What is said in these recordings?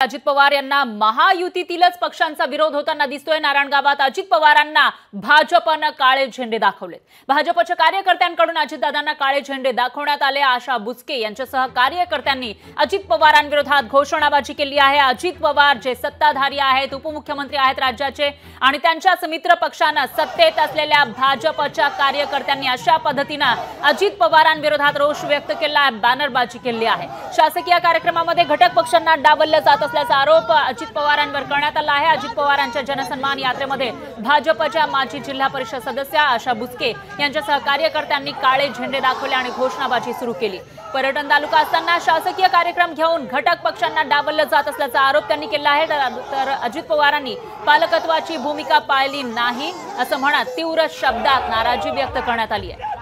अजित पवार यांना महायुतीतीलच पक्षांचा विरोध होताना दिसतोय। नारायणगावात अजित पवारांना भाजपने काळे झेंडे दाखवले। भाजपच्या कार्यकर्त्यांकडून अजितदादांना काळे झेंडे दाखवण्यात आले। आशा बुचके यांच्यासह कार्यकर्त्यांनी अजित पवारांविरोधात घोषणाबाजी केली आहे। अजित पवार जे सत्ताधारी आहेत, उपमुख्यमंत्री आहेत राज्याचे, आणि त्यांच्याच मित्र पक्षांना सत्तेत असलेल्या भाजपच्या कार्यकर्त्यांनी अशा पद्धतीने अजित पवारांविरोधात रोष व्यक्त केला, बॅनरबाजी केली आहे। शासकीय कार्यक्रमामध्ये घटक पक्षांना डावललं जात असल्याचा आरोप अजित पवारांवर करण्यात आला आहे। अजित पवारांच्या जनसन्मान यात्रेमध्ये भाजपच्या माजी जिल्हा परिषद सदस्य आशा बुचके यांच्यासह कार्यकर्त्यांनी काळे झेंडे दाखवले आणि घोषणाबाजी सुरू केली। पर्यटन तालुका असताना शासकीय कार्यक्रम घेऊन घटक पक्षांना डावललं जात असल्याचा आरोप त्यांनी केला आहे। तर अजित पवारांनी पालकत्वाची भूमिका पाळली नाही असं म्हणत तीव्र शब्दात नाराजी व्यक्त करण्यात आली आहे।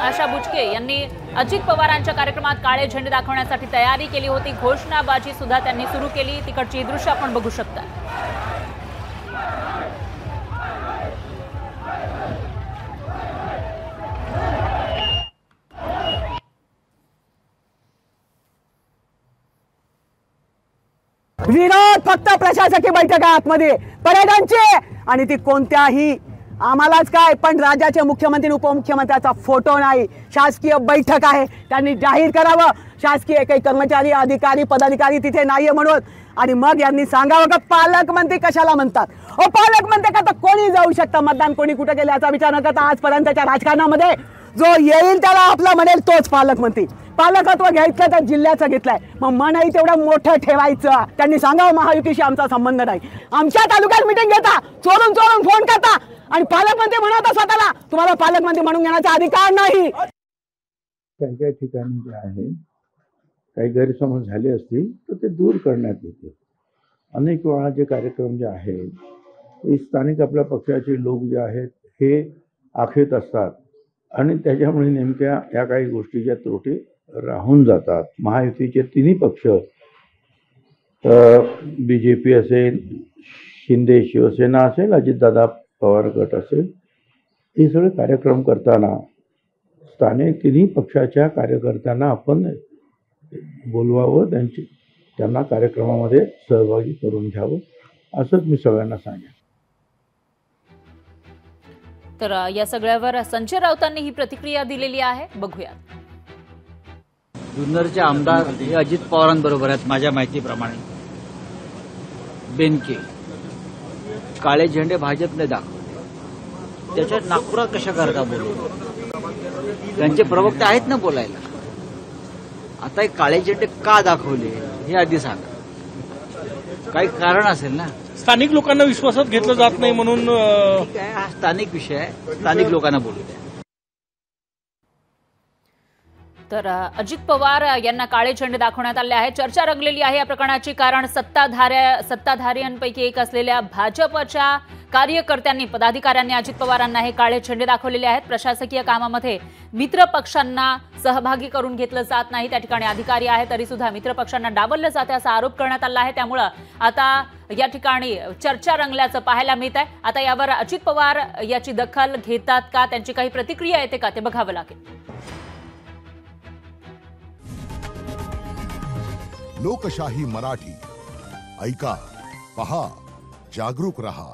आशा बुचके यांनी अजित पवारांच्या कार्यक्रमात काळे झेंडे दाखवण्यासाठी तयारी केली होती। घोषणाबाजी सुद्धा त्यांनी सुरू केली। तिकडची दृश्य आपण बघू शकता। विरोध फक्त प्रशासकीय बैठका आतमध्ये पर्यटनचे, आणि ती कोणत्याही आम्हालाच काय पण राज्याचे मुख्यमंत्री उपमुख्यमंत्र्याचा फोटो नाही। शासकीय बैठक आहे, त्यांनी जाहीर करावं शासकीय काही कर्मचारी अधिकारी पदाधिकारी तिथे नाहीये म्हणून, आणि मग यांनी सांगावं का पालकमंत्री कशाला म्हणतात। पालकमंत्री का तर कोणी जाऊ शकतं, मतदान कोणी कुठे केलं याचा विचार न करता आजपर्यंतच्या राजकारणामध्ये जो येईल त्याला आपला म्हणेल तोच पालकमंत्री। पालकत्व घ्यायचं तर जिल्ह्याचं घेतलंय, मग मनही तेवढं मोठं ठेवायचं। त्यांनी सांगावं महायुतीशी आमचा संबंध नाही। आमच्या तालुक्यात मीटिंग घेता, चोरून चोरून फोन करता आणि पालकमंत्री म्हणता स्वतःला, तुम्हाला पालकमंत्री म्हणून घेण्याचा अधिकार नाही। काही ठिकाणी जे आहे काही गैरसमज झाले असतील तर ते दूर करण्यात येते। अनेक वेळा जे कार्यक्रम जे आहेत स्थानिक आपल्या पक्षाचे लोक जे आहेत हे आखेत असतात आणि त्याच्यामुळे नेमक्या या काही गोष्टीच्या त्रुटी राहून जातात। महायुतीचे तिन्ही पक्ष BJP असेल, शिंदे शिवसेना असेल, अजितदादा पवार गट असेल, हे सगळे कार्यक्रम करताना स्थानिक तिन्ही पक्षाच्या कार्यकर्त्यांना आपण बोलवावं, त्यांना कार्यक्रमामध्ये सहभागी करून घ्यावं असंच मी सगळ्यांना सांगेन। तर या सगळ्यावर संजय राऊतांनी ही प्रतिक्रिया दिलेली आहे, बघूया। जुन्नरचे आमदार हे अजित पवारांबरोबर आहेत माझ्या माहितीप्रमाणे। बेनके काळे झेंडे भाजपने दाखवले, त्याच्यात नागपुरात कशा करता बोलू, त्यांचे प्रवक्ते आहेत ना बोलायला। आता हे काळे झेंडे का दाखवले हे आधी सांगा, काही कारण असेल ना। स्थानिक लोकांना विश्वासात घेतलं जात नाही म्हणून ठीक आहे, हा स्थानिक विषय आहे, स्थानिक लोकांना बोलू द्या। तर अजित पवार यांना काळे झेंडे दाखवण्यात आले आहे। चर्चा रंगलेली आहे या प्रकरणाची, कारण सत्ताधाऱ्यांपैकी एक असलेल्या भाजपच्या कार्यकर्त्यांनी पदाधिकाऱ्यांनी अजित पवारांना हे काळे झेंडे दाखवलेले आहेत। प्रशासकीय कामामध्ये मित्र पक्षांना सहभागी करून घेतलं जात नाही, त्या ठिकाणी अधिकारी आहेत तरी सुद्धा मित्र पक्षांना डावललं जाते असा आरोप करण्यात आला आहे। त्यामुळे आता या ठिकाणी चर्चा रंगल्याचं पाहायला मिळत आहे। आता यावर अजित पवार याची दखल घेतात का, त्यांची काही प्रतिक्रिया येते का, ते बघावं लागेल। लोकशाही मराठी ऐका, पहा, जागरूक रहा।